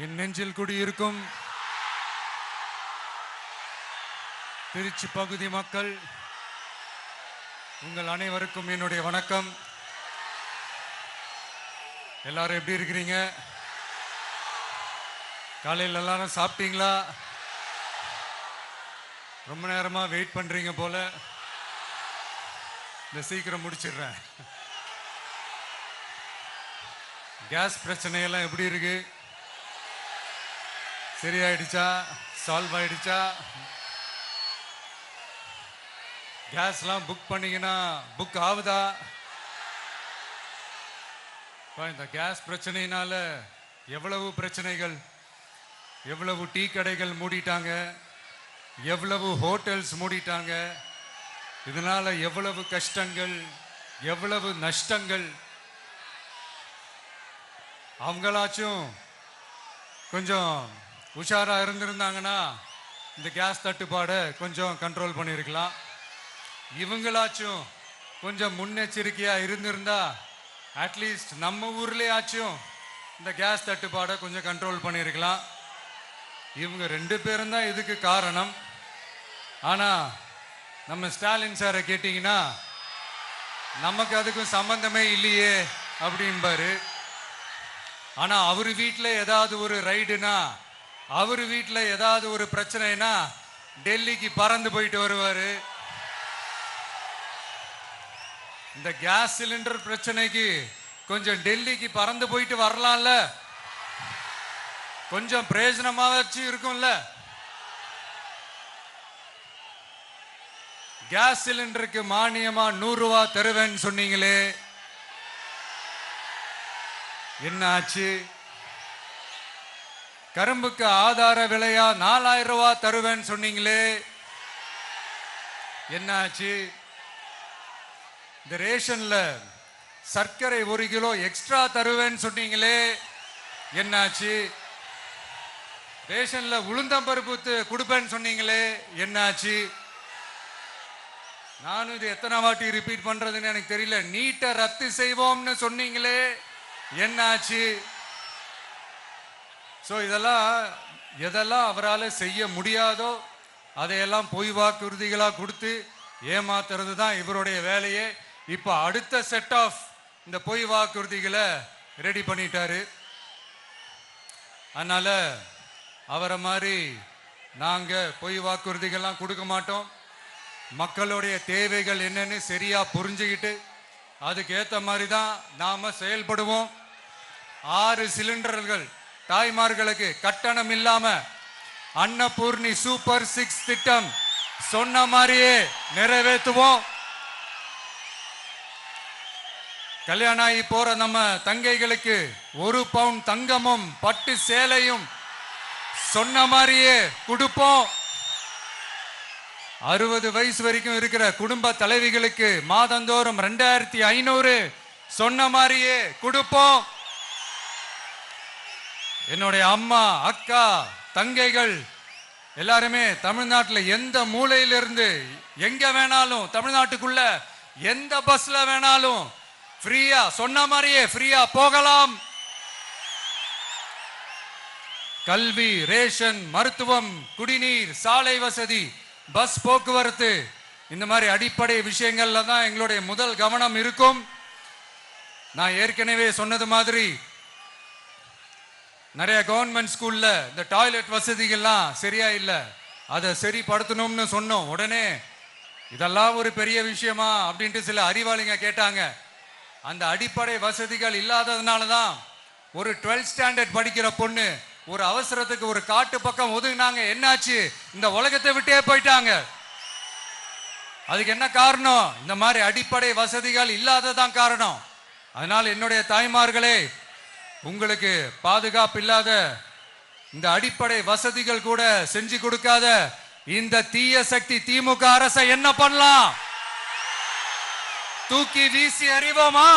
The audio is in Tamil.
என் நெஞ்சில் குடியிருக்கும் திருச்சி பகுதி மக்கள் உங்கள் அனைவருக்கும் என்னுடைய வணக்கம். எல்லாரும் எப்படி இருக்கிறீங்க? காலையில் எல்லாரும் சாப்பிட்டீங்களா? ரொம்ப நேரமா வெயிட் பண்றீங்க போல. இந்த சீக்கிரம் முடிச்சிடுறேன். கேஸ் பிரச்சனையெல்லாம் எப்படி இருக்கு? சரியாயிடுச்சா? சால்வ் ஆயிடுச்சா? கேஸ்லாம் புக் பண்ணீங்கன்னா புக் ஆகுதா? இந்த கேஸ் பிரச்சனையினால எவ்வளவு பிரச்சனைகள், எவ்வளவு டீ கடைகள் மூடிட்டாங்க, எவ்வளவு ஹோட்டல்ஸ் மூடிட்டாங்க, இதனால எவ்வளவு கஷ்டங்கள், எவ்வளவு நஷ்டங்கள். அவங்களாச்சும் கொஞ்சம் உஷாரா இருந்திருந்தாங்கன்னா இந்த கேஸ் தட்டுப்பாடை கொஞ்சம் கண்ட்ரோல் பண்ணியிருக்கலாம். இவங்களாச்சும் கொஞ்சம் முன்னெச்சரிக்கையா இருந்திருந்தா அட்லீஸ்ட் நம்ம ஊர்லயாச்சும் இந்த கேஸ் தட்டுப்பாடை கொஞ்சம் கண்ட்ரோல் பண்ணியிருக்கலாம். இவங்க 2 பேரும் தான் இதுக்கு காரணம். ஆனா நம்ம ஸ்டாலின் சாரை கேட்டீங்கன்னா நமக்கு அதுக்கும் சம்பந்தமே இல்லையே அப்படின்பாரு. ஆனா அவர் வீட்டில் ஏதாவது ஒரு ரைடுனா, அவர் வீட்டில் ஏதாவது ஒரு பிரச்சனைனா டெல்லிக்கு பறந்து போயிட்டு வருவாரு. இந்த கேஸ் சிலிண்டர் பிரச்சனைக்கு கொஞ்சம் டெல்லிக்கு பறந்து போயிட்டு வரலாம்ல, கொஞ்சம் பிரயோஜனமாச்சு இருக்கும்ல. கேஸ் சிலிண்டருக்கு மானியமா 100 ரூபாய் தருவேன்னு சொன்னீங்களே, என்ன ஆச்சு? கரும்புக்கு ஆதார விலையா 4000 ரூபாய் தருவேன்னு சொன்னீங்களே, என்ன ஆச்சு? இந்த ரேஷன்ல சர்க்கரை 1 கிலோ எக்ஸ்ட்ரா தருவேன்னு சொன்னீங்களே, என்னாச்சு? ரேஷன்ல உளுந்தம்பருப்பு கொடுப்பேன்னு சொன்னீங்களே, என்னாச்சு? நானும் இது எத்தனை வாட்டி ரிப்பீட் பண்றதுன்னு எனக்கு தெரியல. நீட்டை ரத்து செய்வோம்னு சொன்னீங்களே, என்னாச்சு? சோ எதெல்லாம் அவரால் செய்ய முடியாதோ அதையெல்லாம் பொய் வாக்குறுதிகளா கொடுத்து ஏமாத்துறது தான் இவருடைய வேலையே. இப்ப அடுத்த செட் ஆஃப் இந்த பொய் வாக்குறுதிகளை ரெடி பண்ணிட்டாரு. அதனால அவரை மாதிரி நாங்க பொய் வாக்குறுதிகள்லாம் கொடுக்க மாட்டோம். மக்களுடைய தேவைகள் என்னன்னு சரியா புரிஞ்சுக்கிட்டு அதுக்கு ஏத்த மாதிரி தான் நாம செயல்படுவோம். 6 சிலிண்டர்கள் தாய்மார்களுக்கு கட்டணம் இல்லாம அன்னபூர்ணி சூப்பர் 6 திட்டம் சொன்ன மாதிரியே நிறைவேற்றுவோம். கல்யாணம் ஆகி போற நம்ம தங்கைகளுக்கு 1 பவுன் தங்கமும் பட்டு சேலையும் சொன்ன மாதிரியே கொடுப்போம். 60 வயசு வரைக்கும் இருக்கிற குடும்ப தலைவிகளுக்கு மாதந்தோறும் 2500 சொன்ன மாதிரியே கொடுப்போம். என்னுடைய அம்மா, அக்கா, தங்கைகள் எல்லாருமே தமிழ்நாட்டில் எந்த மூலையிலிருந்து எங்க வேணாலும், தமிழ்நாட்டுக்குள்ள எந்த பஸ்ல வேணாலும் ஃப்ரீயா சொன்ன மாதிரியே ஃப்ரீயா போகலாம். கல்வி, ரேஷன், மருத்துவம், குடிநீர், சாலை வசதி, பஸ் போக்குவரத்து, இந்த மாதிரி அடிப்படை விஷயங்கள்ல தான் எங்களுடைய முதல் கவனம் இருக்கும். நான் ஏற்கனவே சொன்னது மாதிரி நிறைய கவர்மெண்ட் ஸ்கூல்ல இந்த டாய்லெட் வசதிகள்லாம் சரியா இல்லை, அதை சரிப்படுத்தணும்னு சொன்னோம். உடனே இதெல்லாம் ஒரு பெரிய விஷயமா அப்படின்ட்டு சில அறிவாளிங்க கேட்டாங்க. அந்த அடிப்படை வசதிகள் இல்லாததுனால தான் ஒரு 12th ஸ்டாண்டர்ட் படிக்கிற பொண்ணு ஒரு அவசரத்துக்கு ஒரு காட்டு பக்கம் ஒதுங்கினாங்க. என்னாச்சு? இந்த உலகத்தை விட்டே போயிட்டாங்க. அதுக்கு என்ன காரணம்? இந்த மாதிரி அடிப்படை வசதிகள் இல்லாததான் காரணம். அதனால என்னுடைய தாய்மார்களே, உங்களுக்கு பாதுகாப்பு இல்லாத இந்த அடிப்படை வசதிகள் கூட செஞ்சு கொடுக்காத இந்த தீய சக்தி திமுக அரசை என்ன பண்ணலாம்? தூக்கி வீசி அறிவோமா?